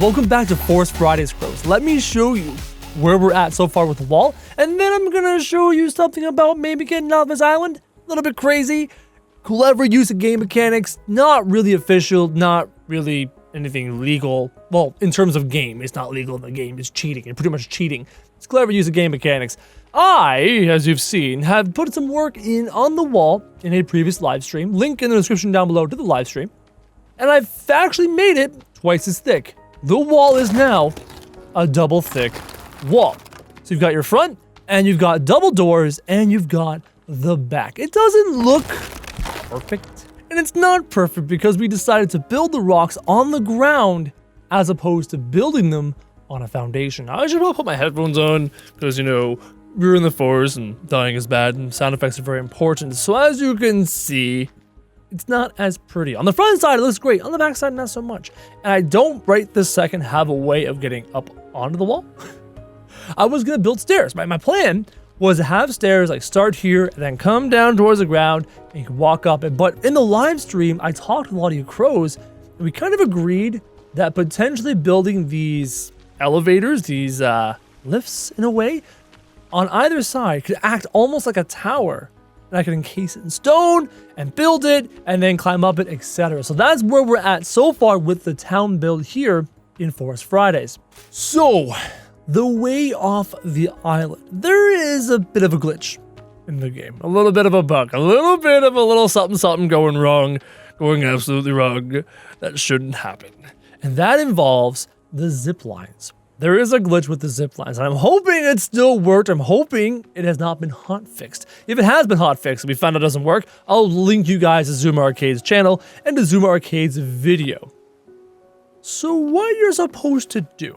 welcome back to Forest Fridays, Crows. Let me show you where we're at so far with the wall, and then I'm gonna show you something about maybe getting off this island. A little bit crazy, clever use of game mechanics, not really official, not really anything legal. Well, in terms of game, it's not legal in the game, it's cheating, and pretty much cheating. It's clever use of game mechanics. I, as you've seen, have put some work in on the wall in a previous live stream, link in the description down below to the live stream, and I've actually made it twice as thick. The wall is now a double thick wall. So you've got your front, and you've got double doors, and you've got the back. It doesn't look perfect, and it's not perfect because we decided to build the rocks on the ground as opposed to building them on a foundation. I should probably put my headphones on because, you know, we're in the forest and dying is bad and sound effects are very important. So as you can see, it's not as pretty. On the front side, it looks great. On the back side, not so much. And I don't right this second have a way of getting up onto the wall. I was gonna build stairs. My plan was to have stairs like start here and then come down towards the ground and you can walk up it. But in the live stream, I talked with a lot of you crows and we kind of agreed that potentially building these elevators, these lifts in a way, on either side could act almost like a tower. And I could encase it in stone and build it and then climb up it, etc. So that's where we're at so far with the town build here in Forest Fridays. So, the way off the island, there is a bit of a glitch in the game. A little bit of a bug. A little bit of a little something going wrong. Going absolutely wrong. That shouldn't happen. And that involves the zip lines. There is a glitch with the zip lines, and I'm hoping it still worked. I'm hoping it has not been hot fixed. If it has been hot fixed and we found out it doesn't work, I'll link you guys to Zuma Arcade's channel and to Zuma Arcade's video. So what you're supposed to do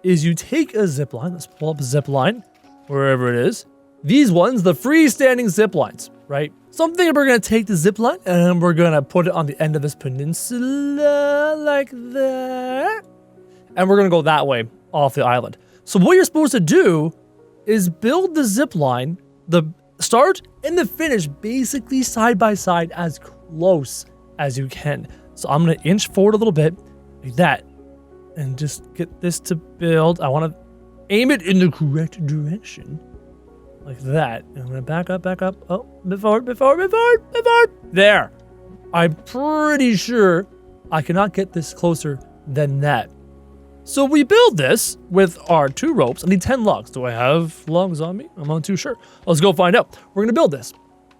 is you take a zip line. Let's pull up a zip line, wherever it is. These ones, the freestanding zip lines, right? Something we're gonna take the zip line and we're gonna put it on the end of this peninsula like that. And we're gonna go that way off the island. So what you're supposed to do is build the zip line, the start and the finish basically side by side as close as you can. So I'm gonna inch forward a little bit like that and just get this to build. I wanna aim it in the correct direction like that. And I'm gonna back up. Oh, bit forward. There. I'm pretty sure I cannot get this closer than that. So we build this with our 2 ropes. I need 10 logs. Do I have logs on me? I'm not too sure. Let's go find out. We're gonna build this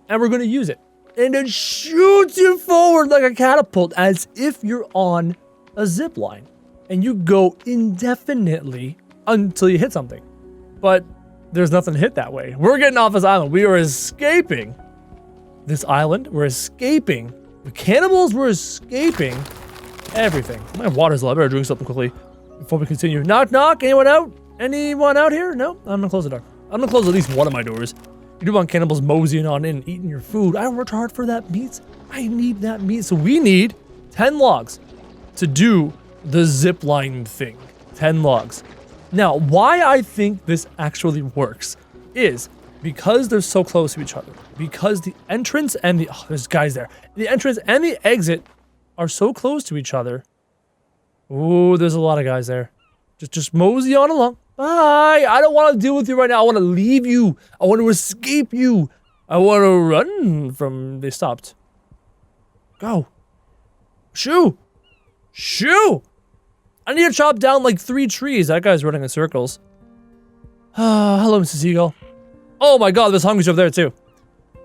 and we're gonna use it. And it shoots you forward like a catapult as if you're on a zip line. And you go indefinitely until you hit something. But there's nothing to hit that way. We're getting off this island. We are escaping this island. We're escaping the cannibals. We're escaping everything. My water's low. I better drink something quickly before we continue. Knock, knock. Anyone out? Anyone out here? No? I'm gonna close the door. I'm gonna close at least one of my doors. You do want cannibals moseying on in and eating your food. I worked hard for that meat. I need that meat. So we need 10 logs to do the zip line thing. 10 logs. Now, why I think this actually works is because they're so close to each other. Because the entrance and the... Oh, there's guys there. The entrance and the exit are so close to each other. Ooh, there's a lot of guys there. Just mosey on along. Bye. I don't want to deal with you right now. I want to leave you. I want to escape you. I want to run from... They stopped. Go. Shoo. Shoo. I need to chop down like 3 trees. That guy's running in circles. Hello, Mr. Seagull. Oh my god, there's hungries over there too.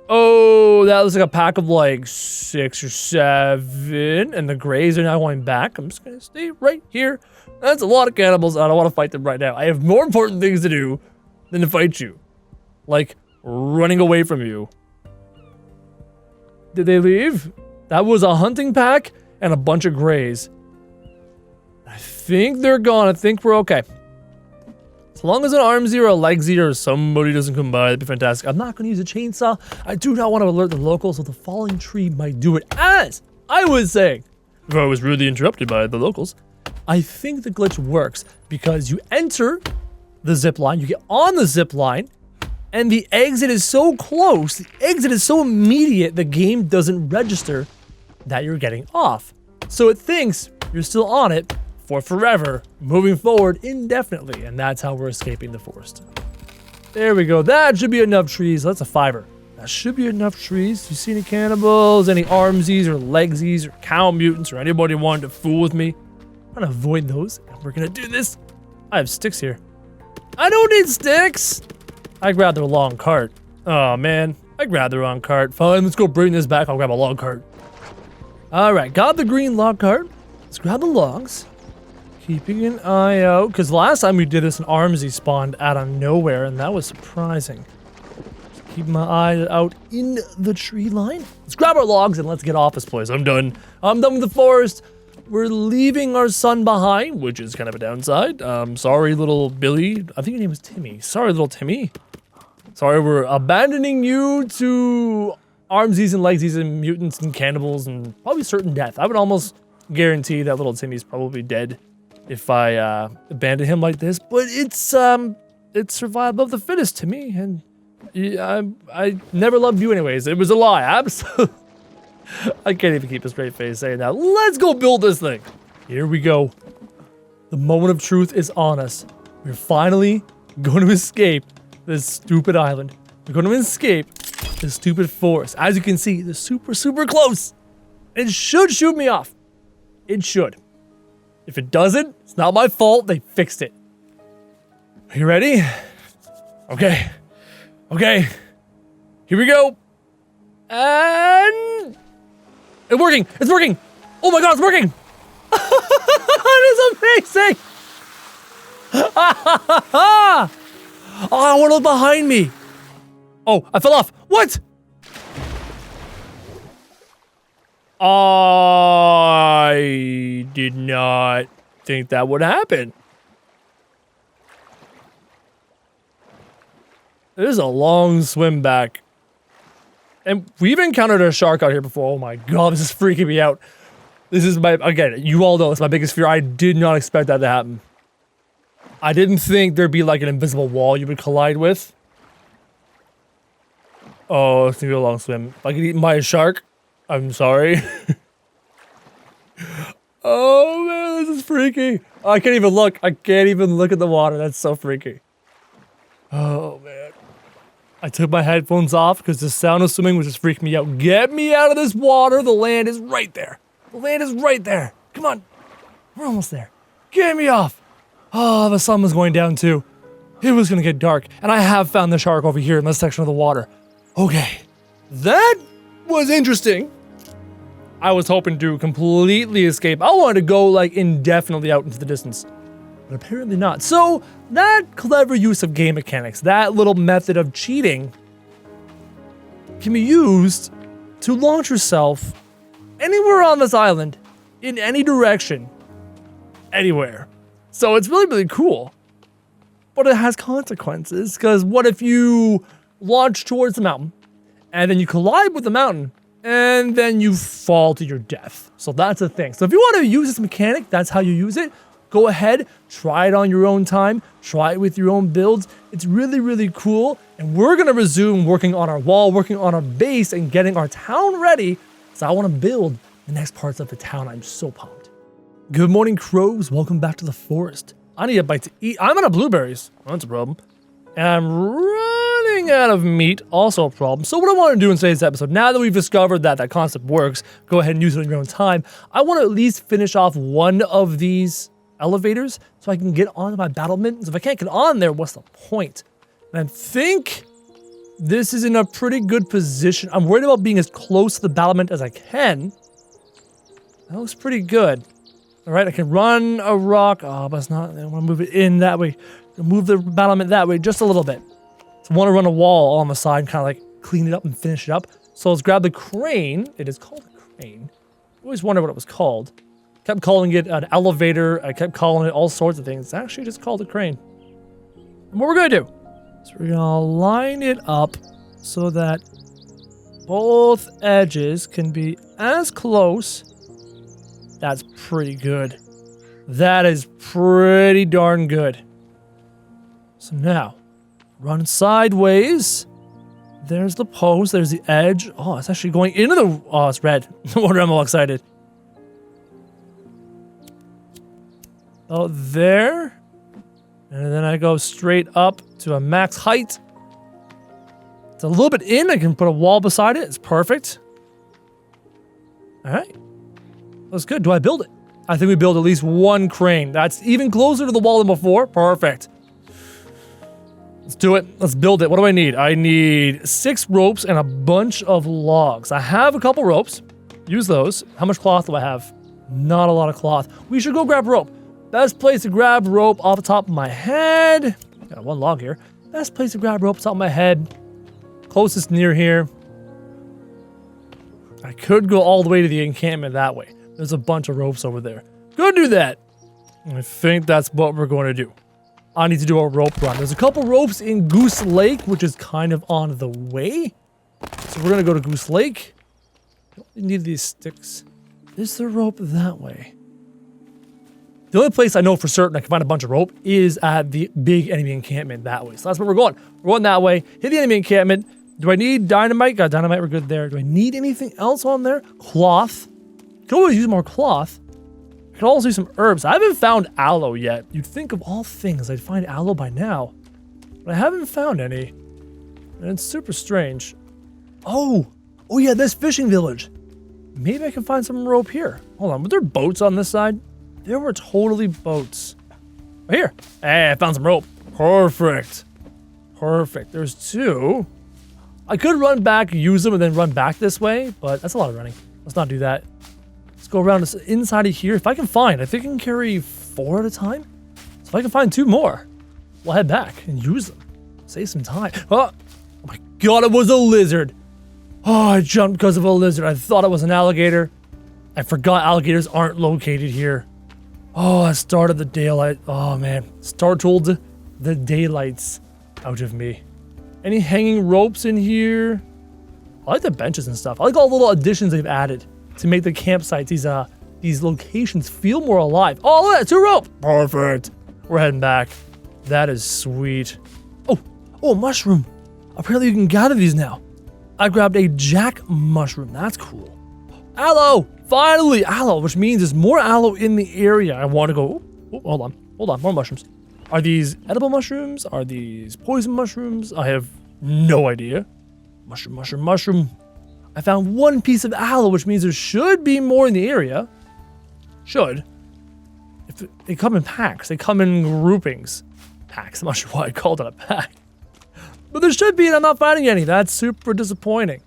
Oh, that looks like a pack of like 6 or 7. And the grays are now going back. I'm just gonna stay right here. That's a lot of cannibals. I don't want to fight them right now. I have more important things to do than to fight you. Like running away from you. Did they leave? That was a hunting pack and a bunch of grays. I think they're gone. I think we're okay. As long as an armsy or a legsy or somebody doesn't come by, that'd be fantastic. I'm not going to use a chainsaw. I do not want to alert the locals, so the falling tree might do it. As I was saying, before I was rudely interrupted by the locals, I think the glitch works because you enter the zip line, you get on the zip line, and the exit is so close, the exit is so immediate, the game doesn't register that you're getting off. So it thinks you're still on it, for forever, moving forward indefinitely, and that's how we're escaping the forest. There we go. That should be enough trees. That's a fiver. That should be enough trees. You see any cannibals, any armsies or legsies or cow mutants or anybody wanting to fool with me? I'm gonna avoid those, and we're gonna do this. I have sticks here. I don't need sticks. I grabbed the wrong cart. Oh man, I grabbed the wrong cart. Fine, let's go bring this back. I'll grab a log cart. All right, got the green log cart. Let's grab the logs. Keeping an eye out, because last time we did this, an armsy spawned out of nowhere, and that was surprising. Keep my eye out in the tree line. Let's grab our logs and let's get off this place. I'm done. I'm done with the forest. We're leaving our son behind, which is kind of a downside. Sorry, little Billy. I think your name was Timmy. Sorry, little Timmy. Sorry, we're abandoning you to armsies and legsies and mutants and cannibals and probably certain death. I would almost guarantee that little Timmy's probably dead if I abandon him like this. But it's survival of the fittest to me, and yeah, I never loved you anyways. It was a lie. Absolutely. I can't even keep a straight face saying that. Let's go build this thing. Here we go. The moment of truth is on us. We're finally going to escape this stupid island. We're going to escape this stupid forest. As you can see, they're super, super close. It should shoot me off. It should. If it doesn't, it's not my fault. They fixed it. Are you ready? Okay. Okay. Here we go. And it's working. It's working. Oh my god, it's working. It is amazing. Oh, I want to look behind me. Oh, I fell off. What? I did not think that would happen. This is a long swim back. And we've encountered a shark out here before. Oh my god, this is freaking me out. This is my, again, you all know it's my biggest fear. I did not expect that to happen. I didn't think there'd be like an invisible wall you would collide with. Oh, it's gonna be a long swim. If I get eaten by a shark, I'm sorry. Oh man, this is freaky. I can't even look. I can't even look at the water. That's so freaky. Oh man. I took my headphones off because the sound of swimming was just freaking me out. Get me out of this water. The land is right there. The land is right there. Come on. We're almost there. Get me off. Oh, the sun was going down too. It was going to get dark. And I have found the shark over here in this section of the water. Okay. That was interesting. I was hoping to completely escape. I wanted to go like indefinitely out into the distance. But apparently not. So that clever use of game mechanics, that little method of cheating can be used to launch yourself anywhere on this island, in any direction, anywhere. So it's really, really cool. But it has consequences, because what if you launch towards the mountain, and then you collide with the mountain, and then you fall to your death? So that's the thing. So if you want to use this mechanic, that's how you use it. Go ahead, try it on your own time, try it with your own builds. It's really, really cool. And we're gonna resume working on our wall, working on our base, and getting our town ready. So I wanna build the next parts of the town. I'm so pumped. Good morning, crows. Welcome back to the forest. I need a bite to eat. I'm out of blueberries. That's a problem. And I'm running out of meat, also a problem. So what I want to do in today's episode, now that we've discovered that that concept works, go ahead and use it on your own time. I want to at least finish off one of these elevators so I can get onto my battlement. So if I can't get on there, what's the point? And I think this is in a pretty good position. I'm worried about being as close to the battlement as I can. That looks pretty good. All right, I can run a rock. Oh, but it's not. I want to move it in that way. Move the battlement that way just a little bit. So I want to run a wall on the side and kind of like clean it up and finish it up. So let's grab the crane. It is called a crane. I always wondered what it was called. Kept calling it an elevator. I kept calling it all sorts of things. It's actually just called a crane. And what we're going to do is we're going to line it up so that both edges can be as close. That's pretty good. That is pretty darn good. So now, run sideways. There's the post. There's the edge. Oh, it's actually going into the... Oh, it's red. No wonder I'm all excited. out there. And then I go straight up to a max height. It's a little bit in. I can put a wall beside it. It's perfect. All right. That's good. Do I build it? I think we build at least one crane. That's even closer to the wall than before. Perfect. Let's do it. Let's build it. What do I need? I need 6 ropes and a bunch of logs. I have a couple ropes. Use those. How much cloth do I have? Not a lot of cloth. We should go grab rope. Best place to grab rope off the top of my head. Got 1 log here. Best place to grab rope off the top of my head. Closest near here. I could go all the way to the encampment that way. There's a bunch of ropes over there. Go do that. I think that's what we're going to do. I need to do a rope run. There's a couple ropes in Goose Lake, which is kind of on the way. So we're going to go to Goose Lake. Don't need these sticks. Is the rope that way? The only place I know for certain I can find a bunch of rope is at the big enemy encampment that way. So that's where we're going. We're going that way. Hit the enemy encampment. Do I need dynamite? Got dynamite. We're good there. Do I need anything else on there? Cloth. Could always use more cloth. I could also use some herbs. I haven't found aloe yet. You'd think of all things I'd find aloe by now. But I haven't found any. And it's super strange. Oh yeah, this fishing village. Maybe I can find some rope here. Hold on, were there boats on this side? There were totally boats. Right here. Hey, I found some rope. Perfect. Perfect. There's 2. I could run back, use them, and then run back this way, but that's a lot of running. Let's not do that. Let's go around this inside of here. If I can find, I think I can carry 4 at a time. So if I can find 2 more, we'll head back and use them. Save some time. Oh my god, it was a lizard. Oh, I jumped because of a lizard. I thought it was an alligator. I forgot alligators aren't located here. Oh, I started the daylight. Oh man, startled the daylights out of me. Any hanging ropes in here? I like the benches and stuff. I like all the little additions they've added to make the campsites, these locations feel more alive. Oh, look at that, 2 rope. Perfect. We're heading back. That is sweet. Oh, a mushroom. Apparently you can gather these now. I grabbed a jack mushroom. That's cool. Aloe. Finally, aloe, which means there's more aloe in the area. I want to go. Oh, hold on. More mushrooms. Are these edible mushrooms? Are these poison mushrooms? I have no idea. Mushroom. I found 1 piece of aloe, which means there should be more in the area. Should. If they come in packs. They come in groupings. Packs. I'm not sure why I called it a pack. But there should be, and I'm not finding any. That's super disappointing.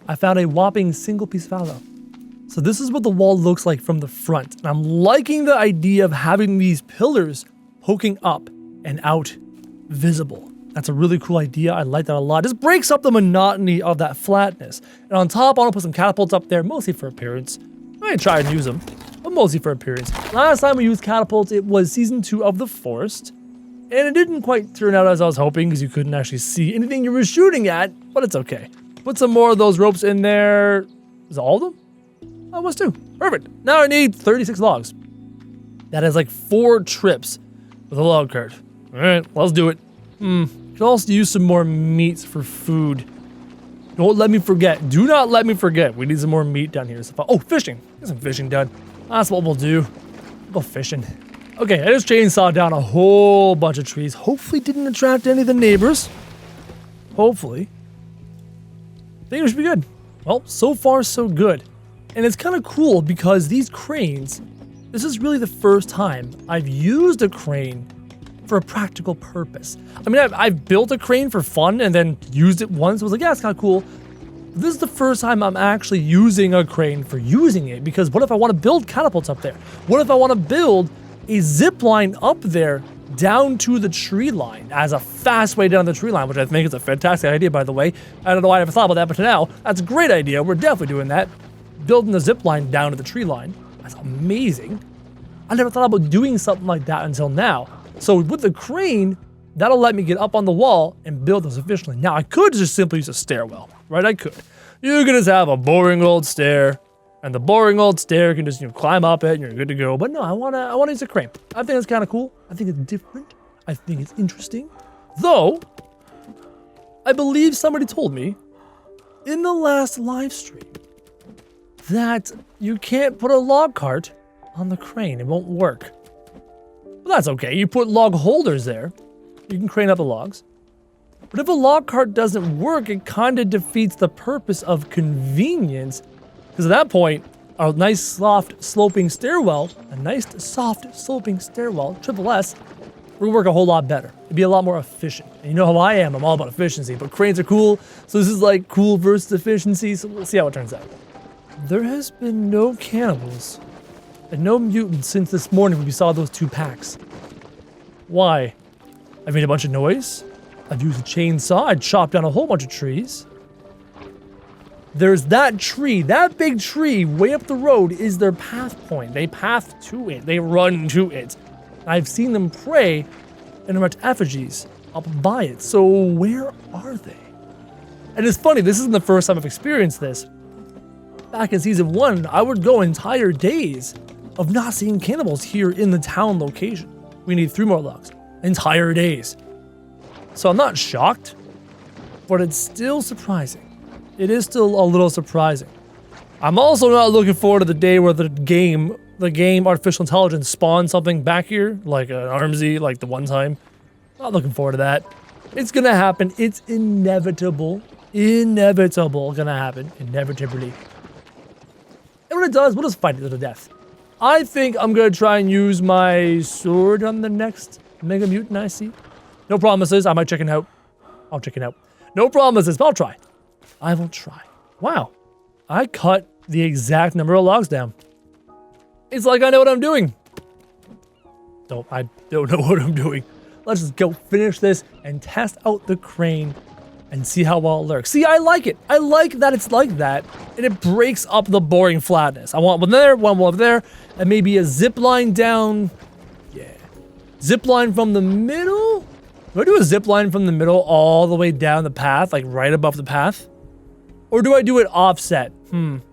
I found a whopping single piece of aloe. So this is what the wall looks like from the front. And I'm liking the idea of having these pillars poking up and out visible. That's a really cool idea. I like that a lot. Just breaks up the monotony of that flatness. And on top, I want to put some catapults up there, mostly for appearance. I might try and use them, but mostly for appearance. Last time we used catapults, it was season 2 of The Forest. And it didn't quite turn out as I was hoping because you couldn't actually see anything you were shooting at, but it's okay. Put some more of those ropes in there. Is that all of them? Oh, it was 2. Perfect. Now I need 36 logs. That is like 4 trips with a log cart. All right, let's do it. Could also use some more meats for food. Don't let me forget. Do not let me forget. We need some more meat down here. Oh, fishing. Get some fishing done. That's what we'll do. We'll go fishing. Okay, I just chainsawed down a whole bunch of trees. Hopefully didn't attract any of the neighbors. Hopefully. I think it should be good. Well, so far so good. And it's kind of cool because these cranes, this is really the first time I've used a crane for a practical purpose. I mean, I've built a crane for fun and then used it once. I was like, yeah, it's kind of cool. But this is the first time I'm actually using a crane for using it, because what if I want to build catapults up there? What if I want to build a zip line up there down to the tree line as a fast way down the tree line, which I think is a fantastic idea, by the way. I don't know why I never thought about that, but now that's a great idea. We're definitely doing that. Building the zip line down to the tree line. That's amazing. I never thought about doing something like that until now. So with the crane, that'll let me get up on the wall and build those efficiently. Now I could just simply use a stairwell, right? I could. You can just have a boring old stair, and the boring old stair can just, climb up it and you're good to go. But no, I wanna use a crane. I think it's kind of cool. I think it's different. I think it's interesting. Though, I believe somebody told me in the last live stream that you can't put a log cart on the crane. It won't work. But that's okay. You put log holders there. You can crane up the logs. But if a log cart doesn't work, it kind of defeats the purpose of convenience. Because at that point, a nice soft sloping stairwell, triple S, will work a whole lot better. It'd be a lot more efficient. And you know how I am, I'm all about efficiency, but cranes are cool. So this is like cool versus efficiency, so we'll see how it turns out. There has been no cannibals and no mutants since this morning when we saw those 2 packs. Why? I made a bunch of noise. I've used a chainsaw. I chopped down a whole bunch of trees. There's that tree. That big tree way up the road is their path point. They path to it. They run to it. I've seen them pray and erect effigies up by it. So where are they? And it's funny, this isn't the first time I've experienced this. Back in season 1, I would go entire days of not seeing cannibals here in the town location. We need 3 more logs. Entire days. So I'm not shocked, but it's still surprising. It is still a little surprising. I'm also not looking forward to the day where the game artificial intelligence spawns something back here, like an Armsy, like the one time. Not looking forward to that. It's gonna happen. It's inevitable. Inevitable gonna happen. Inevitably. And when it does, we'll just fight it to the death. I think I'm gonna try and use my sword on the next Mega Mutant I see. No promises. I might chicken out. I'll chicken out. No promises, but I'll try. I will try. Wow. I cut the exact number of logs down. It's like I know what I'm doing. I don't know what I'm doing. Let's just go finish this and test out the crane and see how well it lurks. See, I like it. I like that it's like that, and it breaks up the boring flatness. I want one there, one over there, and maybe a zip line down. Yeah. Zip line from the middle? Do I do a zip line from the middle all the way down the path, like right above the path? Or do I do it offset? I'm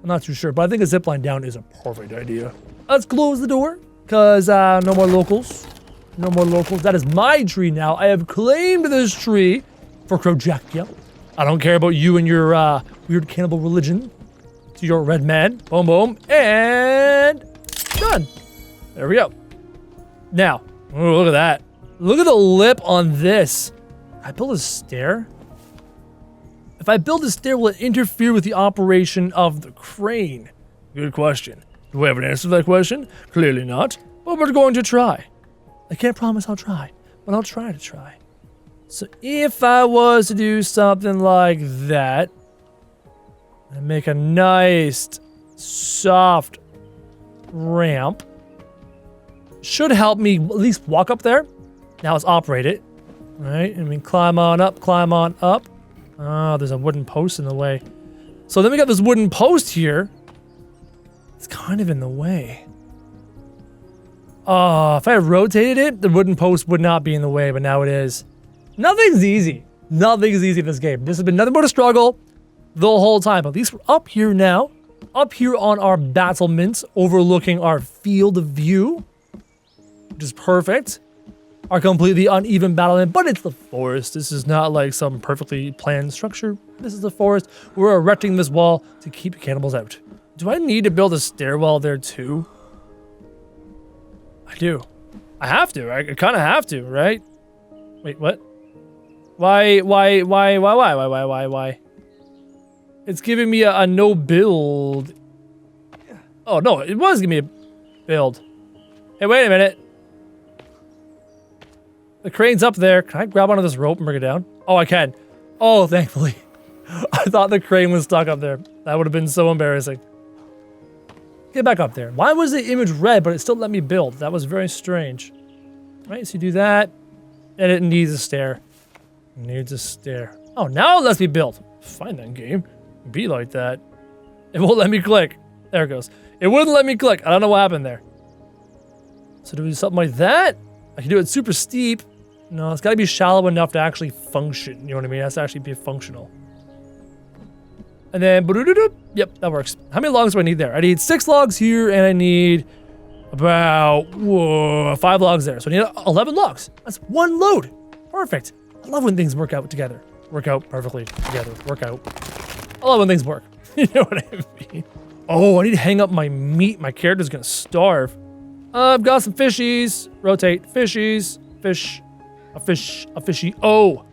not too sure, but I think a zip line down is a perfect idea. Let's close the door, because no more locals. No more locals. That is my tree now. I have claimed this tree for Krojak. I don't care about you and your weird cannibal religion. To your red man. Boom, boom. And done. There we go. Now, oh, look at that. Look at the lip on this. I build a stair. If I build a stair, will it interfere with the operation of the crane? Good question. Do we have an answer to that question? Clearly not. But we're going to try. I can't promise I'll try, but I'll try to try. So if I was to do something like that, and make a nice, soft ramp, should help me at least walk up there. Now let's operate it. All right, and we climb on up, climb on up. Oh, there's a wooden post in the way. So then we got this wooden post here. It's kind of in the way. Oh, if I had rotated it, the wooden post would not be in the way, but now it is. Nothing's easy. Nothing's easy in this game. This has been nothing but a struggle the whole time. But at least we're up here now. Up here on our battlements, overlooking our field of view, which is perfect. Our completely uneven battlement, but it's the forest. This is not like some perfectly planned structure. This is the forest. We're erecting this wall to keep cannibals out. Do I need to build a stairwell there too? I do. I have to. I kind of have to, right? Wait, what? Why? It's giving me a no build. Oh, no, it was giving me a build. Hey, wait a minute. The crane's up there. Can I grab onto this rope and bring it down? Oh, I can. Oh, thankfully. I thought the crane was stuck up there. That would have been so embarrassing. Get back up there. Why was the image red, but it still let me build? That was very strange. Right, so you do that. And it needs a stair. It needs a stair. Oh, now it lets me build. Fine then, game. Be like that. It won't let me click. There it goes. It wouldn't let me click. I don't know what happened there. So do we do something like that? I can do it super steep. No, it's got to be shallow enough to actually function. You know what I mean? It has to actually be functional. And then, yep, that works. How many logs do I need there? I need 6 logs here, and I need about 5 logs there. So I need 11 logs. That's 1 load. Perfect. I love when things work out together. Work out perfectly together. Work out. I love when things work. You know what I mean? Oh, I need to hang up my meat. My character's gonna starve. I've got some fishies. Rotate. Fishies. Fish. A fish. A fishy. Oh.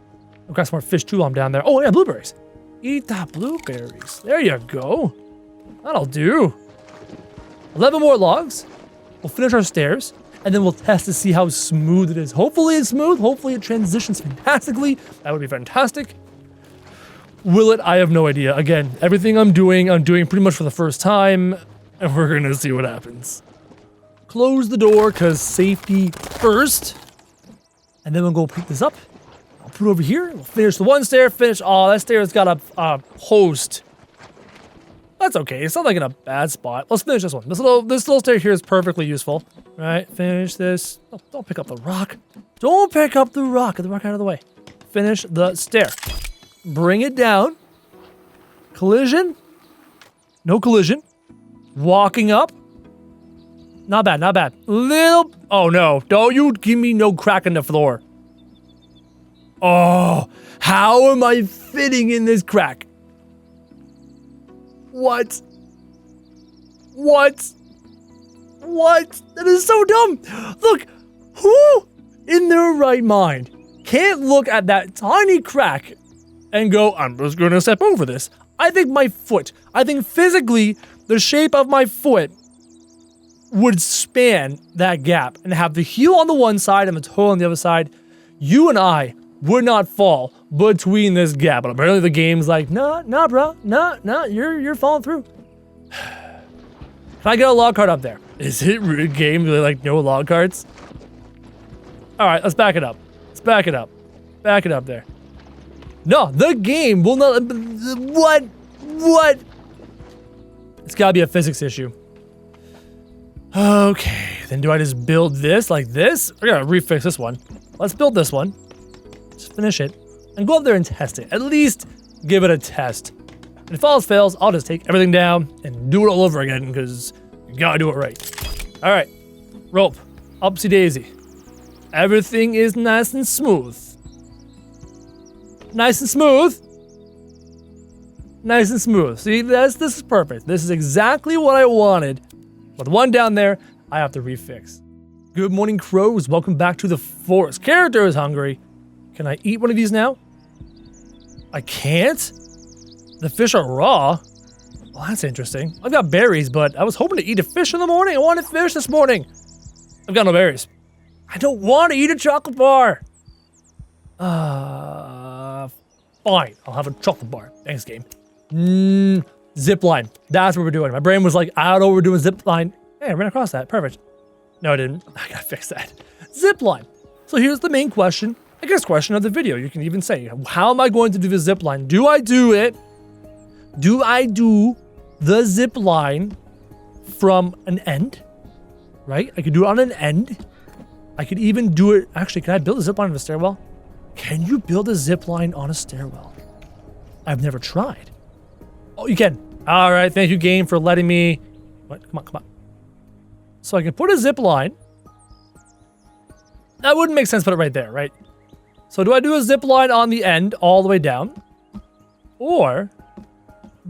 I've got some more fish too while I'm down there. Oh, yeah, blueberries. Eat the blueberries. There you go. That'll do. 11 more logs. We'll finish our stairs. And then we'll test to see how smooth it is. Hopefully it's smooth. Hopefully it transitions fantastically. That would be fantastic. Will it? I have no idea. Again, everything I'm doing pretty much for the first time. And we're gonna see what happens. Close the door, because safety first. And then we'll go pick this up. I'll put it over here. We'll finish the one stair. Finish. Oh, that stair's got a post. That's okay. It's not like in a bad spot. Let's finish this one. This little stair here is perfectly useful. All right, finish this. Oh, don't pick up the rock. Don't pick up the rock. Get the rock out of the way. Finish the stair. Bring it down. Collision. No collision. Walking up. Not bad, not bad. Little. Oh no. Don't you give me no crack in the floor. Oh, how am I fitting in this crack? What? What? What? That is so dumb. Look, who in their right mind can't look at that tiny crack and go, I'm just gonna step over this. I think physically the shape of my foot would span that gap and have the heel on the one side and the toe on the other side. You and I would not fall between this gap. But apparently the game's like, nah, bro. Nah, you're falling through. Can I get a log cart up there? Is it really game really like no log carts? All right, let's back it up. Let's back it up. Back it up there. No, the game will not. What? It's gotta be a physics issue. Okay, then do I just build this like this? I gotta refix this one. Let's build this one. Just finish it and go up there and test it. At least give it a test. And if all else fails, I'll just take everything down and do it all over again because you gotta do it right. All right, rope, upsy daisy. Everything is nice and smooth. Nice and smooth. Nice and smooth. See, this is perfect. This is exactly what I wanted. But the one down there, I have to refix. Good morning, crows. Welcome back to the forest. Character is hungry. Can I eat one of these now? I can't? The fish are raw? Well, that's interesting. I've got berries, but I was hoping to eat a fish in the morning. I wanted fish this morning. I've got no berries. I don't want to eat a chocolate bar. Fine. I'll have a chocolate bar. Thanks, game. Zipline. That's what we're doing. My brain was like, I don't know what we're doing. Zipline. Hey, I ran across that. Perfect. No, I didn't. I gotta fix that. Zipline. So here's the main question. I guess question of the video. You can even say, how am I going to do the zipline? Do I do it? Do I do the zipline from an end? Right? I could do it on an end. I could even do it. Actually, can I build a zipline on a stairwell? Can you build a zipline on a stairwell? I've never tried. Oh, you can. All right. Thank you, game, for letting me. What? Come on. So I can put a zip line. That wouldn't make sense, put it right there, right? So do I do a zip line on the end all the way down? Or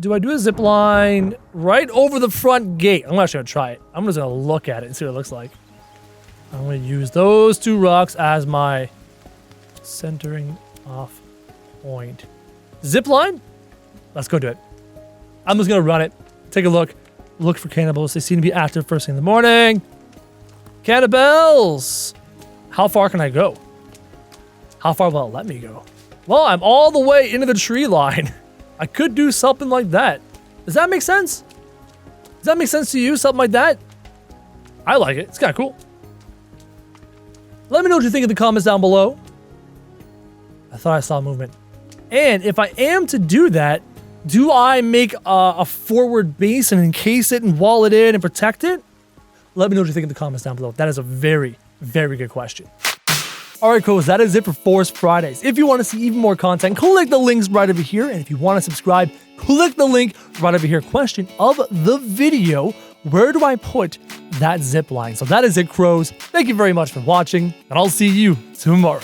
do I do a zip line right over the front gate? I'm actually gonna try it. I'm just gonna look at it and see what it looks like. I'm gonna use those two rocks as my centering off point. Zip line? Let's go do it. I'm just gonna run it. Take a look. Look for cannibals. They seem to be active first thing in the morning. Cannibals! How far can I go? How far will it let me go? Well, I'm all the way into the tree line. I could do something like that. Does that make sense? Does that make sense to you? Something like that? I like it. It's kind of cool. Let me know what you think in the comments down below. I thought I saw movement. And if I am to do that, do I make a forward base and encase it and wall it in and protect it? Let me know what you think in the comments down below. That is a very, very good question. All right, cool. That is it for Forest Fridays. If you want to see even more content, click the links right over here. And if you want to subscribe, click the link right over here. Question of the video, where do I put that zip line? So that is it, crows. Thank you very much for watching, and I'll see you tomorrow.